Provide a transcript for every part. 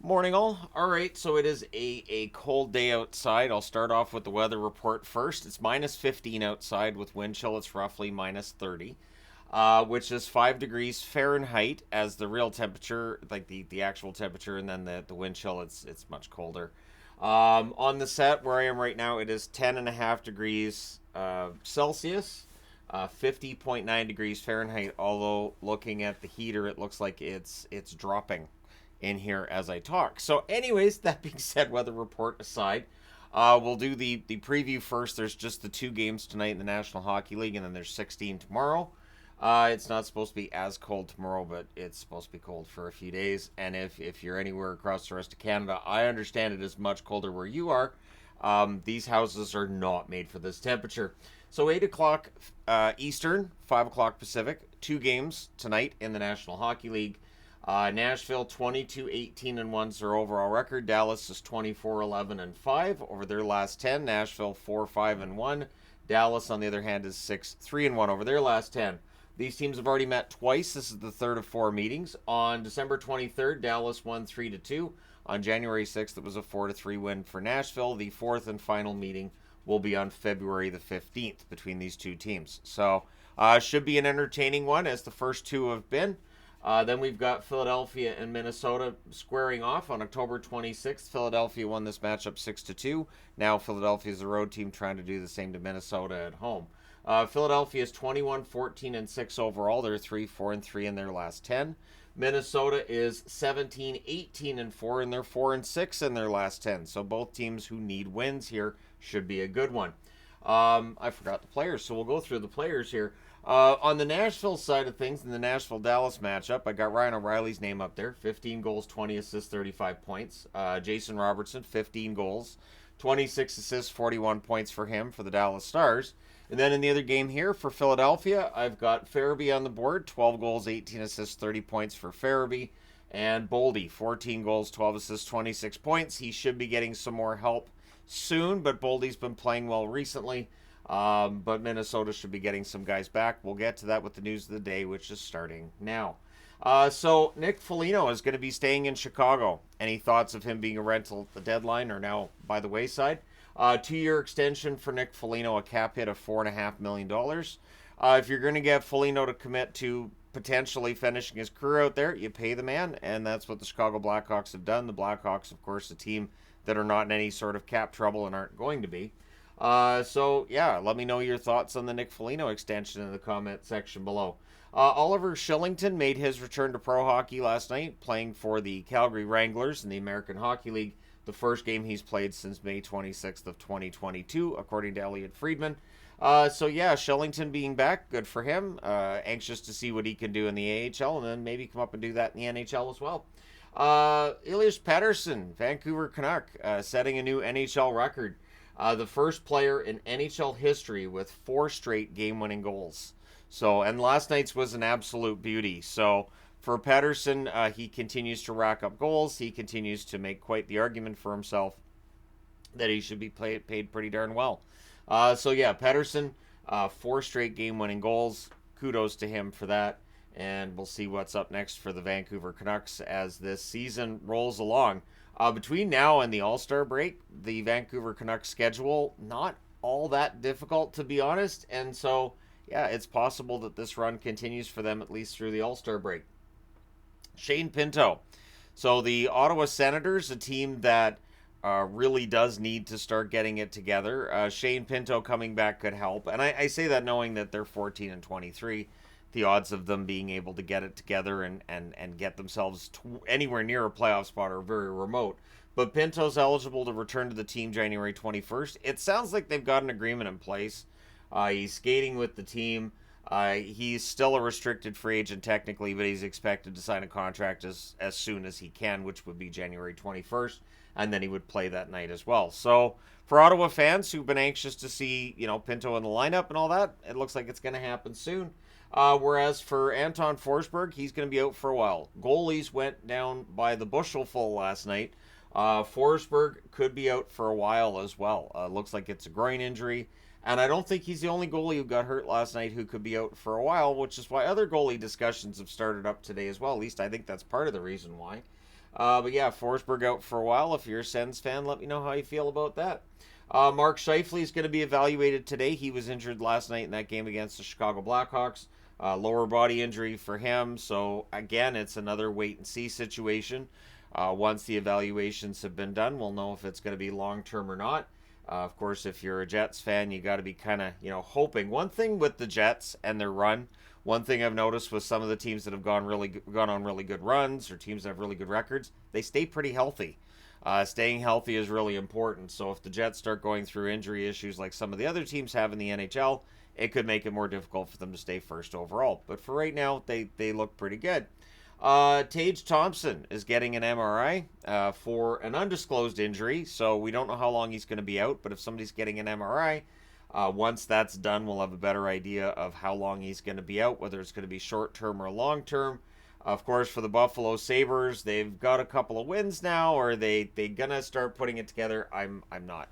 Morning all. All right, so it is a cold day outside. I'll start off with the weather report first. It's minus 15 outside with wind chill. It's roughly minus 30, which is 5 degrees Fahrenheit as the real temperature, like the actual temperature, and then the wind chill, it's much colder. On the set where I am right now, it is 10.5 degrees Celsius, 50.9 degrees Fahrenheit. Although looking at the heater, it looks like it's dropping in here as I talk. So, anyways, that being said, weather report aside, we'll do the preview first. There's just the two games tonight in the National Hockey League, and then there's 16 tomorrow. It's not supposed to be as cold tomorrow, but it's supposed to be cold for a few days. And if you're anywhere across the rest of Canada, I understand it is much colder where you are. These houses are not made for this temperature. So 8 o'clock Eastern, 5 o'clock Pacific, two games tonight in the National Hockey League. Nashville 22-18-1 is their overall record. Dallas is 24-11-5 over their last 10. Nashville 4-5-1. Dallas, on the other hand, is 6-3-1 over their last 10. These teams have already met twice. This is the third of four meetings. On December 23rd, Dallas won 3-2. On January 6th, it was a 4-3 win for Nashville. The fourth and final meeting will be on February the 15th between these two teams. So, should be an entertaining one, as the first two have been. Then we've got Philadelphia and Minnesota squaring off on October 26th. Philadelphia won this matchup 6-2. Now Philadelphia is the road team trying to do the same to Minnesota at home. Philadelphia is 21-14-6 overall. They're 3-4-3 in their last 10. Minnesota is 17-18-4, and they're 4-6 in their last 10. So both teams who need wins here should be a good one. I forgot the players, so we'll go through the players here. On the Nashville side of things, in the Nashville-Dallas matchup, I got Ryan O'Reilly's name up there. 15 goals, 20 assists, 35 points. Jason Robertson, 15 goals, 26 assists, 41 points for him for the Dallas Stars. And then in the other game here for Philadelphia, I've got Farabee on the board. 12 goals, 18 assists, 30 points for Farabee. And Boldy, 14 goals, 12 assists, 26 points. He should be getting some more help soon, but Boldy's been playing well recently. But Minnesota should be getting some guys back. We'll get to that with the news of the day, which is starting now. So Nick Foligno is going to be staying in Chicago. Any thoughts of him being a rental at the deadline are now by the wayside. 2-year extension for Nick Foligno, a cap hit of $4.5 million. If you're going to get Foligno to commit to potentially finishing his career out there, you pay the man, and that's what the Chicago Blackhawks have done. The Blackhawks, of course, a team that are not in any sort of cap trouble and aren't going to be. So, yeah, let me know your thoughts on the Nick Foligno extension in the comment section below. Oliver Shillington made his return to pro hockey last night, playing for the Calgary Wranglers in the American Hockey League, the first game he's played since May 26th of 2022, according to Elliot Friedman. So, yeah, Shillington being back, good for him. Anxious to see what he can do in the AHL and then maybe come up and do that in the NHL as well. Elias Pettersson, Vancouver Canuck, setting a new NHL record. The first player in NHL history with 4 straight game-winning goals. So, and last night's was an absolute beauty. So, for Pettersson, he continues to rack up goals. He continues to make quite the argument for himself that he should be paid pretty darn well. So, yeah, Pettersson, 4 straight game-winning goals. Kudos to him for that. And we'll see what's up next for the Vancouver Canucks as this season rolls along. Between now and the All-Star break, the Vancouver Canucks schedule, not all that difficult, to be honest. And so, yeah, it's possible that this run continues for them at least through the All-Star break. Shane Pinto. So the Ottawa Senators, a team that really does need to start getting it together. Shane Pinto coming back could help. And I say that knowing that they're 14-23. The odds of them being able to get it together and get themselves anywhere near a playoff spot are very remote. But Pinto's eligible to return to the team January 21st. It sounds like they've got an agreement in place. He's skating with the team. He's still a restricted free agent technically, but he's expected to sign a contract as soon as he can, which would be January 21st. And then he would play that night as well. So for Ottawa fans who've been anxious to see, Pinto in the lineup and all that, it looks like it's going to happen soon. Whereas for Anton Forsberg, he's going to be out for a while. Goalies went down by the bushelful last night. Forsberg could be out for a while as well. Looks like it's a groin injury. And I don't think he's the only goalie who got hurt last night who could be out for a while, which is why other goalie discussions have started up today as well. At least I think that's part of the reason why. But yeah, Forsberg out for a while. If you're a Sens fan, let me know how you feel about that. Mark Scheifele is going to be evaluated today. He was injured last night in that game against the Chicago Blackhawks. Lower body injury for him. So again, it's another wait and see situation. Once the evaluations have been done, we'll know if it's going to be long term or not. Of course, if you're a Jets fan, you got to be kind of, hoping. One thing with the Jets and their run, one thing I've noticed with some of the teams that have gone on really good runs, or teams that have really good records, they stay pretty healthy. Staying healthy is really important. So if the Jets start going through injury issues like some of the other teams have in the NHL, it could make it more difficult for them to stay first overall. But for right now, they look pretty good. Tage Thompson is getting an MRI for an undisclosed injury, so we don't know how long he's going to be out, but if somebody's getting an MRI, once that's done, we'll have a better idea of how long he's going to be out, whether it's going to be short-term or long-term. Of course, for the Buffalo Sabres, they've got a couple of wins now. Are they gonna start putting it together? I'm not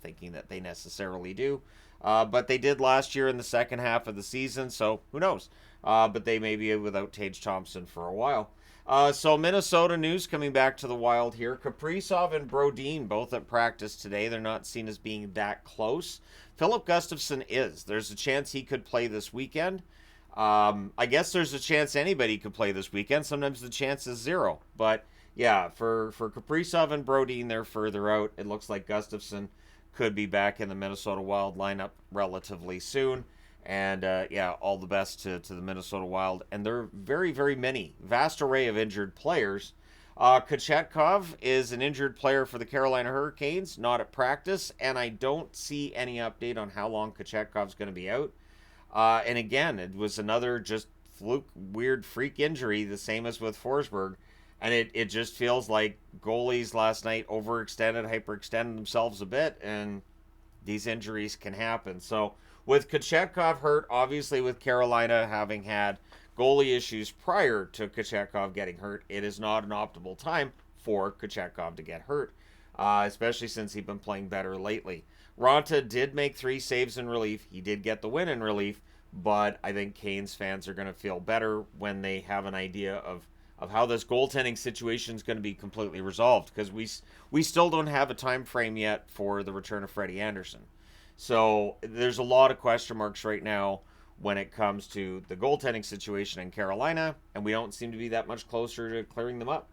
thinking that they necessarily do. But they did last year in the second half of the season, so who knows? But they may be without Tage Thompson for a while. So Minnesota news coming back to the Wild here. Kaprizov and Brodin both at practice today. They're not seen as being that close. Philip Gustafsson is. There's a chance he could play this weekend. I guess there's a chance anybody could play this weekend. Sometimes the chance is zero. But yeah, for Kaprizov and Brodin, they're further out. It looks like Gustafsson could be back in the Minnesota Wild lineup relatively soon. And yeah, all the best to the Minnesota Wild. And there are very, very many, vast array of injured players. Kochetkov is an injured player for the Carolina Hurricanes, not at practice. And I don't see any update on how long Kochetkov's going to be out. And again, it was another just fluke, weird freak injury, the same as with Forsberg. And it just feels like goalies last night overextended, hyperextended themselves a bit, and these injuries can happen. So with Kochetkov hurt, obviously with Carolina having had goalie issues prior to Kochetkov getting hurt, it is not an optimal time for Kochetkov to get hurt, especially since he's been playing better lately. Ronta did make 3 saves in relief. He did get the win in relief, but I think Canes fans are going to feel better when they have an idea of how this goaltending situation is going to be completely resolved, because we still don't have a time frame yet for the return of Freddie Anderson. So there's a lot of question marks right now when it comes to the goaltending situation in Carolina, and we don't seem to be that much closer to clearing them up.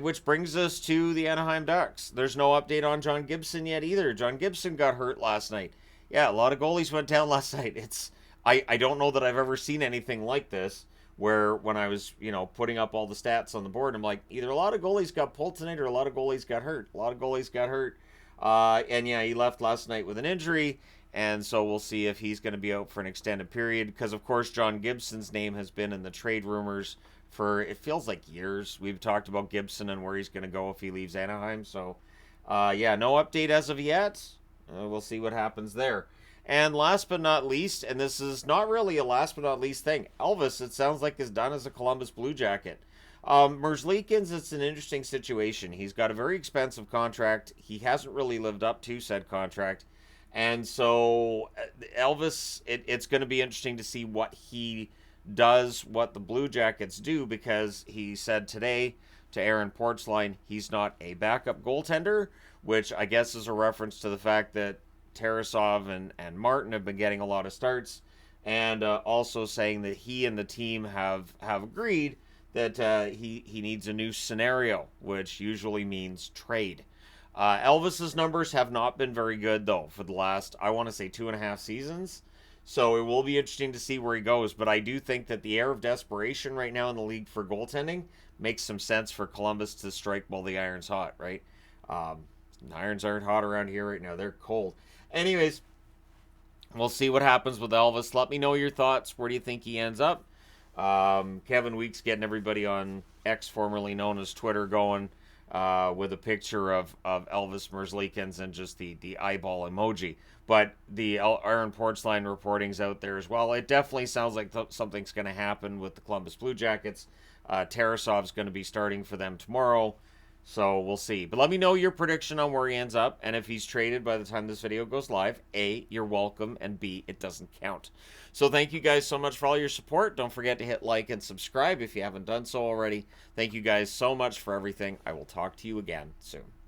Which brings us to the Anaheim Ducks. There's no update on John Gibson yet either. John Gibson got hurt last night. Yeah, a lot of goalies went down last night. I don't know that I've ever seen anything like this, where when I was, putting up all the stats on the board, I'm like, either a lot of goalies got pulled tonight or a lot of goalies got hurt. A lot of goalies got hurt. And yeah, he left last night with an injury, and so we'll see if he's going to be out for an extended period, because of course John Gibson's name has been in the trade rumors for, it feels like years. We've talked about Gibson and where he's going to go if he leaves Anaheim. So, yeah, no update as of yet. We'll see what happens there. And last but not least, and this is not really a last but not least thing, Elvis, it sounds like, is done as a Columbus Blue Jacket. Merzlikins, it's an interesting situation. He's got a very expensive contract. He hasn't really lived up to said contract. And so Elvis, it's going to be interesting to see what he does, what the Blue Jackets do, because he said today to Aaron Portzline he's not a backup goaltender, which I guess is a reference to the fact that Tarasov and Martin have been getting a lot of starts, and also saying that he and the team have agreed that he needs a new scenario, which usually means trade. Elvis's numbers have not been very good, though, for the last, I want to say, 2.5 seasons. So it will be interesting to see where he goes. But I do think that the air of desperation right now in the league for goaltending makes some sense for Columbus to strike while the iron's hot, right? Irons aren't hot around here right now. They're cold. Anyways, we'll see what happens with Elvis. Let me know your thoughts. Where do you think he ends up? Kevin Weeks getting everybody on X, formerly known as Twitter, going with a picture of Elvis Merzlikins and just the eyeball emoji. But the Aaron Portzline reporting's out there as well. It definitely sounds like something's going to happen with the Columbus Blue Jackets. Tarasov's going to be starting for them tomorrow. So we'll see. But let me know your prediction on where he ends up. And if he's traded by the time this video goes live, A, you're welcome. And B, it doesn't count. So thank you guys so much for all your support. Don't forget to hit like and subscribe if you haven't done so already. Thank you guys so much for everything. I will talk to you again soon.